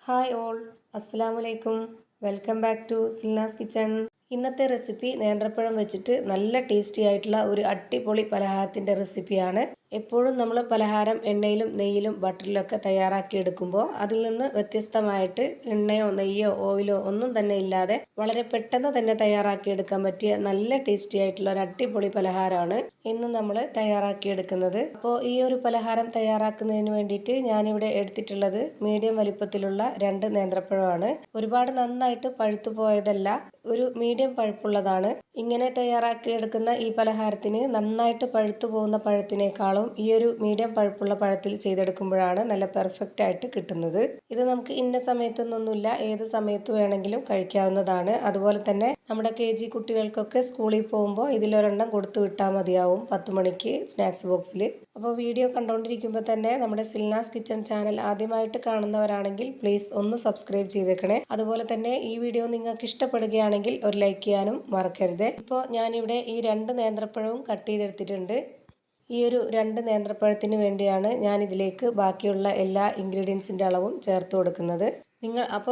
Hi all, അസ്സലാമലൈക്കും. Welcome back to Silnas kitchen. ഇന്നത്തെ recipe നേന്ത്രപ്പഴം വെച്ചിട്ട് നല്ല ടേസ്റ്റി ആയിട്ടുള്ള ഒരു അടിപൊളി പലഹാരത്തിൻ്റെ റെസിപ്പിയാണ്. എപ്പോഴും നമ്മൾ പലഹാരം എണ്ണയിലും നെയ്യിലും ബട്ടറിലൊക്കെ തയ്യാറാക്കി എടുക്കുമ്പോൾ അതിൽ നിന്ന് വ്യത്യസ്തമായിട്ട് എണ്ണയോ നെയ്യോ ഓയിലോ ഒന്നും തന്നെ ഇല്ലാതെ വളരെ പെട്ടെന്ന് തന്നെ തയ്യാറാക്കി എടുക്കാൻ പറ്റിയ നല്ല ടേസ്റ്റി ആയിട്ടുള്ള ഒരു അടിപൊളി പലഹാരമാണ് ഇന്ന് നമ്മൾ തയ്യാറാക്കി എടുക്കുന്നത്. അപ്പോൾ ഈ ഒരു പലഹാരം തയ്യാറാക്കുന്നതിന് വേണ്ടിയിട്ട് ഞാനിവിടെ എടുത്തിട്ടുള്ളത് മീഡിയം വലിപ്പത്തിലുള്ള 2 നേന്ത്രപ്പഴമാണ്. ഒരുപാട് നന്നായിട്ട് പഴുത്തു പോയതല്ല, ഒരു മീഡിയം പഴുപ്പുള്ളതാണ്. ഇങ്ങനെ തയ്യാറാക്കി എടുക്കുന്ന ഈ പലഹാരത്തിന് നന്നായിട്ട് പഴുത്തു പോകുന്ന പഴത്തിനേക്കാളും ഈ ഒരു മീഡിയം പഴുപ്പുള്ള പഴത്തിൽ ചെയ്തെടുക്കുമ്പോഴാണ് നല്ല പെർഫെക്റ്റ് ആയിട്ട് കിട്ടുന്നത്. ഇത് നമുക്ക് ഇന്ന സമയത്തൊന്നുമില്ല, ഏത് സമയത്ത് വേണമെങ്കിലും കഴിക്കാവുന്നതാണ്. അതുപോലെ തന്നെ നമ്മുടെ KG കുട്ടികൾക്കൊക്കെ സ്കൂളിൽ പോകുമ്പോൾ ഇതിലൊരെണ്ണം കൊടുത്തു വിട്ടാൽ മതിയാവും 10 മണിക്ക് സ്നാക്സ് ബോക്സിൽ. അപ്പോൾ വീഡിയോ കണ്ടുകൊണ്ടിരിക്കുമ്പോൾ തന്നെ നമ്മുടെ സിൽനാസ് കിച്ചൺ ചാനൽ ആദ്യമായിട്ട് കാണുന്നവരാണെങ്കിൽ പ്ലീസ് ഒന്ന് സബ്സ്ക്രൈബ് ചെയ്തേക്കണേ. അതുപോലെ തന്നെ ഈ വീഡിയോ നിങ്ങൾക്ക് ഇഷ്ടപ്പെടുകയാണെങ്കിൽ ഒരു ലൈക്ക് ചെയ്യാനും മറക്കരുത്. ഇപ്പോൾ ഞാനിവിടെ ഈ 2 നേന്ത്രപ്പഴവും കട്ട് ചെയ്തെടുത്തിട്ടുണ്ട്. ഈ ഒരു 2 നേന്ത്രപ്പഴത്തിന് വേണ്ടിയാണ് ഞാൻ ഇതിലേക്ക് ബാക്കിയുള്ള എല്ലാ ഇൻഗ്രീഡിയൻസിൻ്റെ അളവും ചേർത്ത് കൊടുക്കുന്നത്.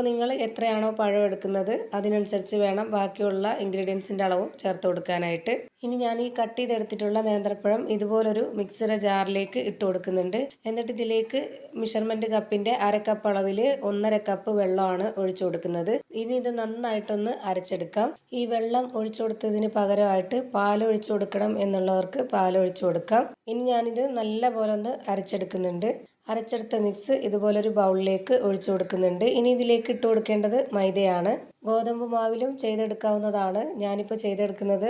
നിങ്ങൾ എത്രയാണോ പഴം എടുക്കുന്നത് അതിനനുസരിച്ച് വേണം ബാക്കിയുള്ള ഇൻഗ്രീഡിയൻസിൻ്റെ അളവും ചേർത്ത് കൊടുക്കാനായിട്ട്. ഇനി ഞാൻ ഈ കട്ട് ചെയ്തെടുത്തിട്ടുള്ള നേന്ത്രപ്പഴം ഇതുപോലൊരു മിക്സിയുടെ ജാറിലേക്ക് ഇട്ട് കൊടുക്കുന്നുണ്ട്. എന്നിട്ട് ഇതിലേക്ക് മെഷർമെൻറ്റ് കപ്പിൻ്റെ 1/2 കപ്പ് അളവിൽ 1.5 കപ്പ് വെള്ളമാണ് ഒഴിച്ചു കൊടുക്കുന്നത്. ഇനി ഇത് നന്നായിട്ടൊന്ന് അരച്ചെടുക്കാം. ഈ വെള്ളം ഒഴിച്ചു കൊടുത്തതിന് പകരമായിട്ട് പാൽ ഒഴിച്ചു കൊടുക്കണം എന്നുള്ളവർക്ക് പാൽ ഒഴിച്ചു കൊടുക്കാം. ഇനി ഞാനിത് നല്ല പോലെ ഒന്ന് അരച്ചെടുക്കുന്നുണ്ട്. അരച്ചെടുത്ത മിക്സ് ഇതുപോലൊരു ബൗളിലേക്ക് ഒഴിച്ചു കൊടുക്കുന്നുണ്ട്. ഇനി ഇതിലേക്ക് ഇട്ട് കൊടുക്കേണ്ടത് മൈദയാണ്. ഗോതമ്പ് മാവിലും ചെയ്തെടുക്കാവുന്നതാണ്. ഞാനിപ്പോൾ ചെയ്തെടുക്കുന്നത്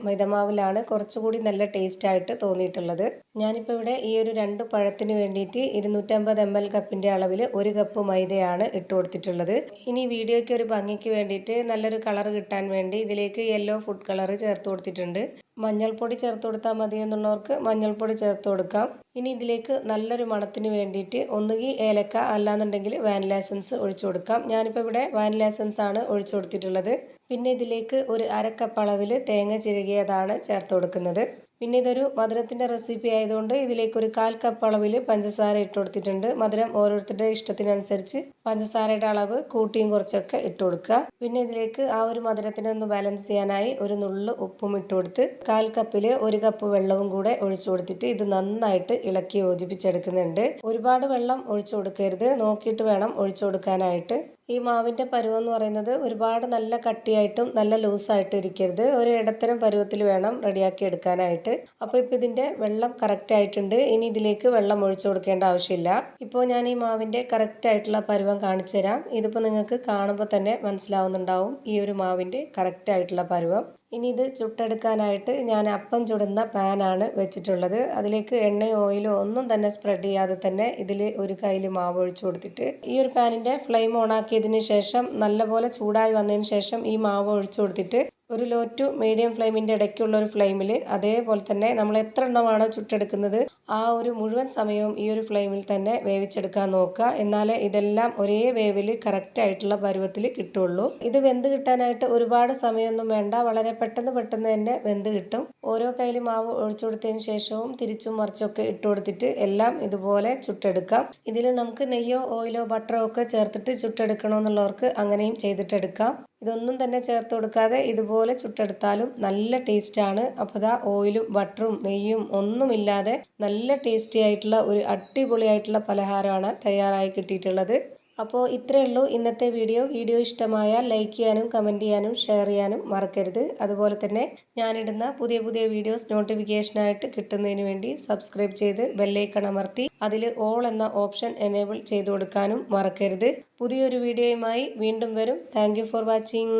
മൈദമാവിലാണ് കുറച്ചുകൂടി നല്ല ടേസ്റ്റ് ആയിട്ട് തോന്നിയിട്ടുള്ളത്. ഞാനിപ്പോൾ ഇവിടെ ഈ ഒരു 2 പഴത്തിന് വേണ്ടിയിട്ട് 250 ml കപ്പിൻ്റെ അളവിൽ 1 കപ്പ് മൈദയാണ് ഇട്ട് കൊടുത്തിട്ടുള്ളത്. ഇനി വീഡിയോയ്ക്ക് ഒരു ഭംഗിക്ക് വേണ്ടിയിട്ട് നല്ലൊരു കളർ കിട്ടാൻ വേണ്ടി ഇതിലേക്ക് യെല്ലോ ഫുഡ് കളർ ചേർത്ത് കൊടുത്തിട്ടുണ്ട്. മഞ്ഞൾപ്പൊടി ചേർത്ത് കൊടുത്താൽ മതി എന്നുള്ളവർക്ക് മഞ്ഞൾപ്പൊടി ചേർത്ത് കൊടുക്കാം. ഇനി ഇതിലേക്ക് നല്ലൊരു മണത്തിന് വേണ്ടിയിട്ട് ഒന്നുകിൽ ഏലക്ക അല്ലാന്നുണ്ടെങ്കിൽ വാനില എസൻസ് ഒഴിച്ചു കൊടുക്കാം. ഞാനിപ്പോൾ ഇവിടെ വാനില എസൻസ് ആണ് ഒഴിച്ചു കൊടുത്തിട്ടുള്ളത്. പിന്നെ ഇതിലേക്ക് ഒരു 1/2 കപ്പ് അളവിൽ തേങ്ങ ചിരകിയതാണ് ചേർത്ത് കൊടുക്കുന്നത്. പിന്നെ ഇതൊരു മധുരത്തിൻ്റെ റെസിപ്പി ആയതുകൊണ്ട് ഇതിലേക്ക് ഒരു 1/4 കപ്പ് അളവിൽ പഞ്ചസാര ഇട്ട് കൊടുത്തിട്ടുണ്ട്. മധുരം ഓരോരുത്തരുടെ ഇഷ്ടത്തിനനുസരിച്ച് പഞ്ചസാരയുടെ അളവ് കൂട്ടിയും കുറച്ചൊക്കെ ഇട്ട് കൊടുക്കുക. പിന്നെ ഇതിലേക്ക് ആ ഒരു മധുരത്തിനെ ഒന്ന് ബാലൻസ് ചെയ്യാനായി ഒരു നുള്ളു ഉപ്പും ഇട്ട് കൊടുത്ത് 1/4 കപ്പിൽ 1 കപ്പ് വെള്ളവും കൂടെ ഒഴിച്ചു കൊടുത്തിട്ട് ഇത് നന്നായിട്ട് ഇളക്കി യോജിപ്പിച്ചെടുക്കുന്നുണ്ട്. ഒരുപാട് വെള്ളം ഒഴിച്ചു കൊടുക്കരുത്, നോക്കിയിട്ട് വേണം ഒഴിച്ചു കൊടുക്കാനായിട്ട്. ഈ മാവിൻ്റെ പരുവം എന്ന് പറയുന്നത് ഒരുപാട് നല്ല കട്ടിയായിട്ടും നല്ല ലൂസായിട്ടും ഇരിക്കരുത്, ഒരു ഇടത്തരം പരുവത്തിൽ വേണം റെഡിയാക്കി എടുക്കാനായിട്ട്. അപ്പോൾ ഇപ്പോൾ ഇതിൻ്റെ വെള്ളം കറക്റ്റ് ആയിട്ടുണ്ട്. ഇനി ഇതിലേക്ക് വെള്ളം ഒഴിച്ചു കൊടുക്കേണ്ട ആവശ്യമില്ല. ഇപ്പോൾ ഞാൻ ഈ മാവിൻ്റെ കറക്റ്റ് ആയിട്ടുള്ള പരുവം കാണിച്ചു തരാം. ഇതിപ്പോൾ നിങ്ങൾക്ക് കാണുമ്പോൾ തന്നെ മനസ്സിലാവുന്നുണ്ടാവും ഈ ഒരു മാവിൻ്റെ കറക്റ്റ് ആയിട്ടുള്ള പരുവം. ഇനി ഇത് ചുട്ടെടുക്കാനായിട്ട് ഞാൻ അപ്പം ചുടുന്ന പാനാണ് വെച്ചിട്ടുള്ളത്. അതിലേക്ക് എണ്ണയോ ഓയിലോ ഒന്നും തന്നെ സ്പ്രെഡ് ചെയ്യാതെ തന്നെ ഇതിൽ ഒരു കയ്യിൽ മാവ് ഒഴിച്ചു കൊടുത്തിട്ട് ഈ ഒരു പാനിൻ്റെ ഫ്ലെയിം ഓൺ ആക്കിയതിന് ശേഷം നല്ലപോലെ ചൂടായി വന്നതിന് ശേഷം ഈ മാവ് ഒഴിച്ചു കൊടുത്തിട്ട് ഒരു ലോ ടു മീഡിയം ഫ്ലെയിമിൻ്റെ ഇടയ്ക്കുള്ള ഒരു ഫ്ലെയിമിൽ അതേപോലെ തന്നെ നമ്മൾ എത്ര എണ്ണമാണോ ചുട്ടെടുക്കുന്നത് ആ ഒരു മുഴുവൻ സമയവും ഈ ഒരു ഫ്ലെയിമിൽ തന്നെ വേവിച്ചെടുക്കാൻ നോക്കുക. എന്നാലേ ഇതെല്ലാം ഒരേ വേവിൽ കറക്റ്റ് ആയിട്ടുള്ള പരുവത്തിൽ കിട്ടുള്ളൂ. ഇത് വെന്ത് കിട്ടാനായിട്ട് ഒരുപാട് സമയമൊന്നും വേണ്ട, വളരെ പെട്ടെന്ന് തന്നെ വെന്ത് കിട്ടും. ഓരോ കയ്യിൽ മാവ് ഒഴിച്ചു കൊടുത്തതിന് ശേഷവും തിരിച്ചും മറിച്ചൊക്കെ ഇട്ട് കൊടുത്തിട്ട് എല്ലാം ഇതുപോലെ ചുട്ടെടുക്കാം. ഇതിൽ നമുക്ക് നെയ്യോ ഓയിലോ ബട്ടറോ ഒക്കെ ചേർത്തിട്ട് ചുട്ടെടുക്കണമെന്നുള്ളവർക്ക് അങ്ങനെയും ചെയ്തിട്ടെടുക്കാം. ഇതൊന്നും തന്നെ ചേർത്ത് കൊടുക്കാതെ ഇതുപോലെ ചുട്ടെടുത്താലും നല്ല ടേസ്റ്റാണ്. അപ്പോൾ ദാ ഓയിലും ബട്ടറും നെയ്യും ഒന്നുമില്ലാതെ നല്ല ടേസ്റ്റി ആയിട്ടുള്ള ഒരു അടിപൊളിയായിട്ടുള്ള പലഹാരമാണ് തയ്യാറായി കിട്ടിയിട്ടുള്ളത്. അപ്പോൾ ഇത്രയേ ഉള്ളൂ ഇന്നത്തെ വീഡിയോ ഇഷ്ടമായാൽ ലൈക്ക് ചെയ്യാനും കമൻറ്റ് ചെയ്യാനും ഷെയർ ചെയ്യാനും മറക്കരുത്. അതുപോലെ തന്നെ ഞാനിടുന്ന പുതിയ വീഡിയോസ് നോട്ടിഫിക്കേഷനായിട്ട് കിട്ടുന്നതിന് വേണ്ടി സബ്സ്ക്രൈബ് ചെയ്ത് ബെല്ലൈക്കൺ അമർത്തി അതിൽ ഓൾ എന്ന ഓപ്ഷൻ എനേബിൾ ചെയ്ത് കൊടുക്കാനും മറക്കരുത്. പുതിയൊരു വീഡിയോയുമായി വീണ്ടും വരും. Thank you for watching.